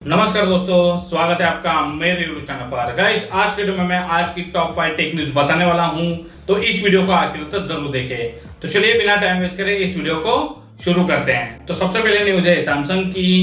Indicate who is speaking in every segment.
Speaker 1: नमस्कार दोस्तों, स्वागत है आपका मेरे यूट्यूब चैनल पर। गाइस, आज के वीडियो में मैं आज की टॉप 5 टेक न्यूज बताने वाला हूं, तो इस वीडियो को आखिर तक जरूर देखें। तो चलिए बिना टाइम वेस्ट करे इस वीडियो को शुरू करते हैं। तो सबसे पहले न्यूज है सैमसंग की।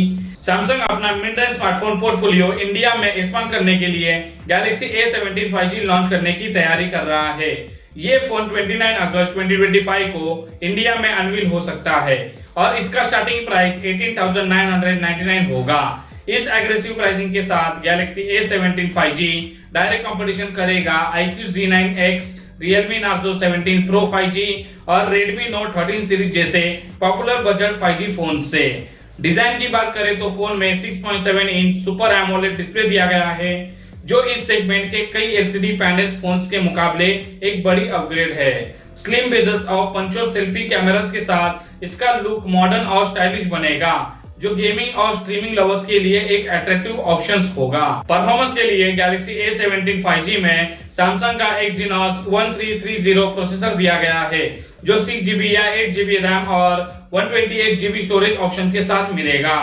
Speaker 1: सैमसंग अपना mid range smartphone portfolio India में एक्सपांड करने के लिए गैलेक्सी A17 5G लॉन्च करने की तैयारी कर रहा है। ये फोन 29 अगस्त 2025 को इंडिया में अनवील हो सकता है और इसका स्टार्टिंग प्राइस 18,999 होगा। इस एग्रेसिव प्राइसिंग के साथ Galaxy A17 5G direct competition करेगा iQOO Z9X, Realme Narzo 17 Pro 5G और Redmi Note 13 सीरीज जैसे पॉपुलर बजट 5G फोन से। डिजाइन की बात करें तो फोन में 6.7 इंच सुपर एमोलेड डिस्प्ले दिया गया है, जो इस सेगमेंट के कई LCD पैनल्स फोन्स के मुकाबले एक बड़ी अपग्रेड है। स्लिम बेजल्स और पंचोल सेल्फी कैमरास के साथ इसका लुक मॉडर्न और स्टाइलिश बनेगा, जो गेमिंग और स्ट्रीमिंग लवर्स के लिए एक अट्रैक्टिव ऑप्शन होगा। परफॉर्मेंस के लिए गैलेक्सी A17 5G में सैमसंग का Exynos 1330 प्रोसेसर दिया गया है, जो 6GB या 8GB रैम और 128GB स्टोरेज ऑप्शन के साथ मिलेगा।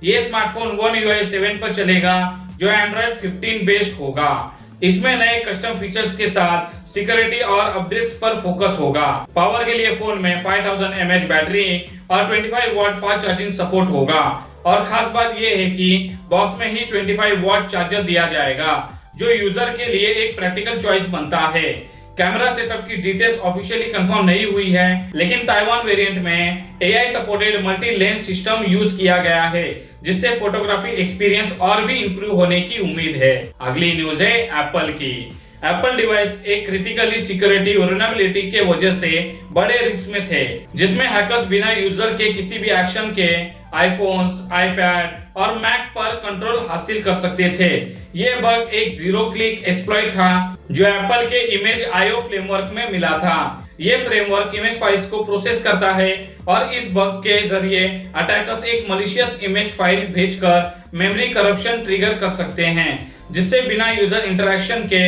Speaker 1: ये स्मार्टफोन One UI 7 पर चलेगा, जो Android 15 बेस्ड होगा। इसमें नए कस्टम फीचर्स के साथ सिक्योरिटी और अपडेट्स पर फोकस होगा। पावर के लिए फोन में 5000 mAh बैटरी और 25 वाट फास्ट चार्जिंग सपोर्ट होगा, और खास बात यह है कि बॉक्स में ही 25 वाट चार्जर दिया जाएगा, जो यूजर के लिए एक प्रैक्टिकल चॉइस बनता है। कैमरा सेटअप की डिटेल्स ऑफिशियली कंफर्म नहीं हुई है, लेकिन ताइवान वेरिएंट में AI supported multi lens system use किया गया है, जिससे फोटोग्राफी एक्सपीरियंस और भी इंप्रूव होने की उम्मीद है। अगली न्यूज है एप्पल की। एप्पल डिवाइस एक क्रिटिकली सिक्योरिटी वल्नरेबिलिटी के वजह से बड़े रिस्क में थे, जिसमें हैकर्स बिना यूजर के किसी भी एक्शन के आईफोन्स, आईपैड और मैक पर कंट्रोल हासिल कर सकते थे। ये बग एक जीरो क्लिक एक्सप्लॉइट था, जो एप्पल के इमेज IO फ्रेमवर्क में मिला था। ये फ्रेमवर्क इमेज फाइल्स को प्रोसेस करता है और इस बग के जरिए अटैकर्स एक मलिशियस इमेज फाइल भेजकर मेमोरी करप्शन ट्रिगर कर सकते हैं, जिससे बिना यूजर इंटरेक्शन के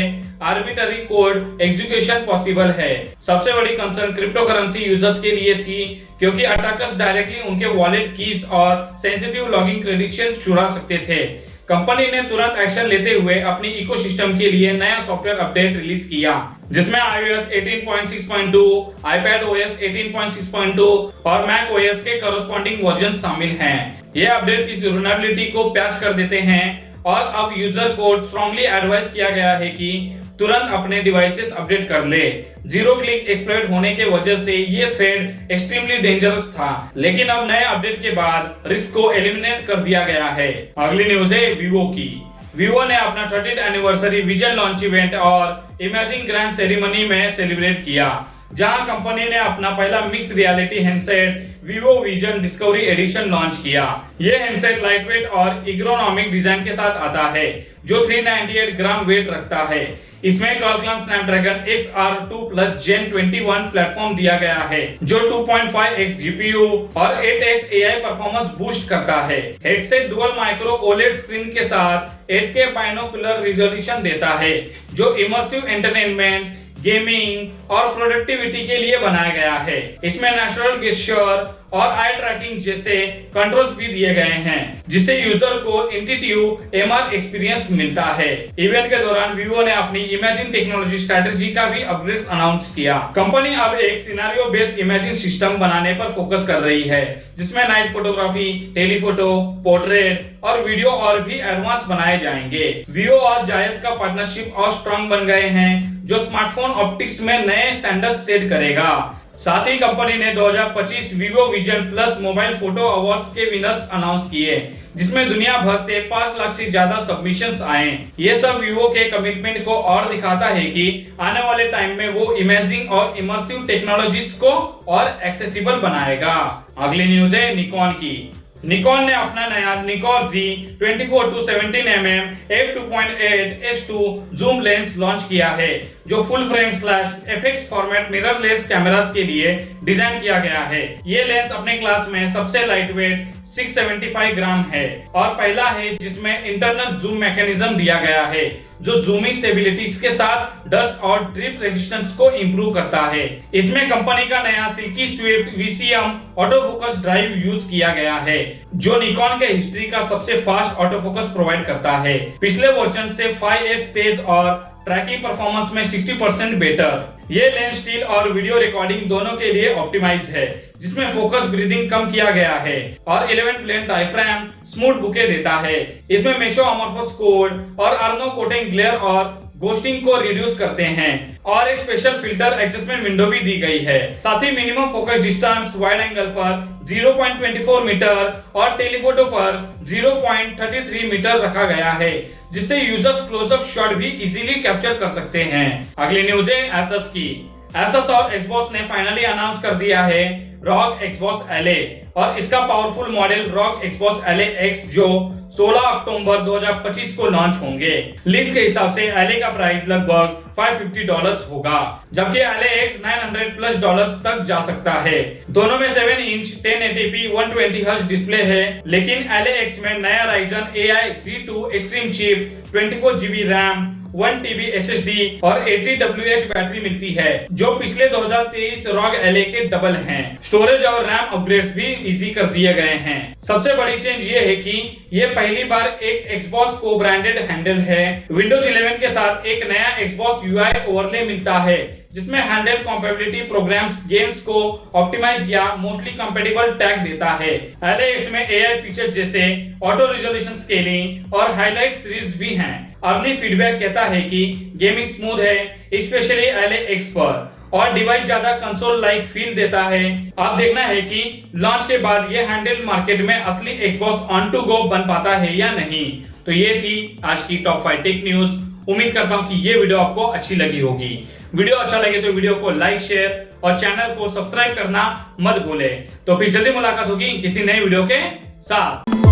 Speaker 1: आर्बिट्ररी कोड एग्जीक्यूशन पॉसिबल है। सबसे बड़ी कंसर्न क्रिप्टो करेंसी यूजर्स के लिए थी, क्योंकि अटैकर्स डायरेक्टली उनके वॉलेट कीज और सेंसिटिव लॉगिन क्रेडेंशियल चुरा सकते थे। कंपनी ने तुरंत एक्शन लेते हुए अपनी इकोसिस्टम के लिए नया सॉफ्टवेयर अपडेट रिलीज किया, जिसमें iOS 18.6.2, iPadOS 18.6.2 और macOS के कॉरस्पॉन्डिंग वर्जन शामिल हैं। ये अपडेट इस वल्नरेबिलिटी को पैच कर देते हैं, और अब यूजर को स्ट्रांगली एडवाइस किया गया है कि तुरंत अपने डिवाइसेस अपडेट कर ले। जीरो क्लिक एक्सप्लॉइट होने के वजह से ये थ्रेड एक्सट्रीमली डेंजरस था, लेकिन अब नए अपडेट के बाद रिस्क को एलिमिनेट कर दिया गया है। अगली न्यूज है वीवो की। वीवो ने अपना 30th anniversary vision launch event और इमेजिंग ग्रैंड सेरेमनी में सेलिब्रेट किया, जहां कंपनी ने अपना पहला mix reality handset Vivo Vision Discovery Edition launch किया। ये हैंडसेट लाइटवेट और एर्गोनॉमिक डिजाइन के साथ आता है, जो 398 ग्राम वेट रखता है। इसमें Qualcomm Snapdragon XR2 Plus Gen 21 platform दिया गया है, जो 2.5x GPU और 8x AI परफॉर्मेंस बूस्ट करता है। Headset dual micro OLED screen के साथ 8K बाइनोकुलर रिजोल्यूशन देता है, जो इमर्सिव एंटरटेनमेंट, गेमिंग और प्रोडक्टिविटी के लिए बनाया गया है। इसमें नेचुरल गेस्चर और आई ट्रैकिंग जैसे कंट्रोल्स भी दिए गए हैं, जिससे यूजर को इंट्यूटिव MR एक्सपीरियंस मिलता है। इवेंट के दौरान वीवो ने अपनी इमेजिंग टेक्नोलॉजी स्ट्रेटेजी का भी अपग्रेड अनाउंस किया। कंपनी अब एक सिनेरियो बेस्ड इमेजिंग सिस्टम बनाने पर फोकस कर रही है, जिसमें नाइट फोटोग्राफी, टेलीफोटो, पोर्ट्रेट और वीडियो और भी एडवांस बनाए जाएंगे। वीवो और जायस का पार्टनरशिप और स्ट्रॉन्ग बन गए हैं, जो स्मार्टफोन ऑप्टिक्स में नए स्टैंडर्ड सेट करेगा। साथ ही कंपनी ने 2025 Vivo Vision Plus mobile photo awards के विनर्स अनाउंस किए, जिसमें दुनिया भर से 5 लाख से ज्यादा सबमिशंस आए। ये सब Vivo के कमिटमेंट को और दिखाता है कि आने वाले टाइम में वो इमेजिंग और इमर्सिव टेक्नोलॉजीज को और एक्सेसिबल बनाएगा। अगली न्यूज है निकॉन की। निकॉन ने अपना नया Nikon Z 24-17mm f2.8:2 zoom lens launch किया है, जो full frame / FX format mirrorless cameras के लिए डिजाइन किया गया है। ये लेंस अपने क्लास में सबसे लाइटवेट, 675 ग्राम है और पहला है जिसमें इंटरनल जूम मैकेनिज्म दिया गया है जो जूमिंग स्टेबिलिटी के साथ डस्ट और ड्रिप रेजिस्टेंस को इंप्रूव करता है। इसमें कंपनी का नया silky swift VCM auto focus drive use किया गया है जो निकॉन के हिस्ट्री का सबसे फास्ट ऑटो फोकस प्रोवाइड करता है। पिछले वर्जन से 5S तेज और ट्रैकिंग परफॉर्मेंस में 60% बेटर। ये लेंस स्टिल और वीडियो रिकॉर्डिंग दोनों के लिए ऑप्टिमाइज है जिसमें फोकस ब्रीदिंग कम किया गया है और 11 प्लेन डायफ्राम स्मूथ बुके देता है। इसमें मेसो अमोर्फस कोड और अर्नो कोटिंग ग्लेयर और गोस्टिंग को रिड्यूस करते हैं और एक स्पेशल फिल्टर एडजस्टमेंट विंडो भी दी गई है। साथ ही minimum focus distance wide angle पर 0.24 मीटर और टेलीफोटो पर 0.33 मीटर रखा गया है जिससे यूजर्स क्लोजअप शॉट भी इजीली कैप्चर कर सकते हैं। अगली न्यूज है Asus की। Asus और Xbox ने फाइनली अनाउंस कर दिया है ROG Xbox LA और इसका powerful model ROG Xbox LA X जो 16 अक्टूबर 2025 को लॉन्च होंगे। लिस्ट के हिसाब से LA का प्राइस लगभग $550 होगा जबकि LA X $900+ तक जा सकता है। दोनों में 7 इंच 1080p 120 हर्ट्ज डिस्प्ले है लेकिन LA X में नया Ryzen AI Z2 extreme chip 24GB RAM 1TB SSD और 80 Ah बैटरी मिलती है जो पिछले 2023 ROG LA के डबल हैं। स्टोरेज और रैम अपग्रेड्स भी इजी कर दिए गए हैं। सबसे बड़ी चेंज ये है कि ये पहली बार एक Xbox को ब्रांडेड हैंडल है। Windows 11 के साथ एक नया Xbox UI ओवरले मिलता है जिसमें हैंडल कंपैटिबिलिटी प्रोग्राम्स गेम्स को ऑप्टिमाइज या मोस्टली कंपैटिबल टैग देता है। LA X में AI फीचर जैसे ऑटो रिजोल्यूशन स्केलिंग और हाईलाइट सीरीज भी हैं। अर्ली फीडबैक कहता है कि गेमिंग स्मूथ है स्पेशली LA X पर और डिवाइस ज्यादा कंसोल लाइक फील देता है। अब देखना है कि लॉन्च के बाद ये हैंडल मार्केट में असली Xbox ऑन टू गो बन पाता है या नहीं। तो ये थी आज की टॉप 5 टेक न्यूज। उम्मीद करता हूँ कि ये वीडियो आपको अच्छी लगी होगी। वीडियो अच्छा लगे तो वीडियो को लाइक शेयर और चैनल को सब्सक्राइब करना मत भूले। तो फिर जल्दी मुलाकात होगी किसी नए वीडियो के साथ।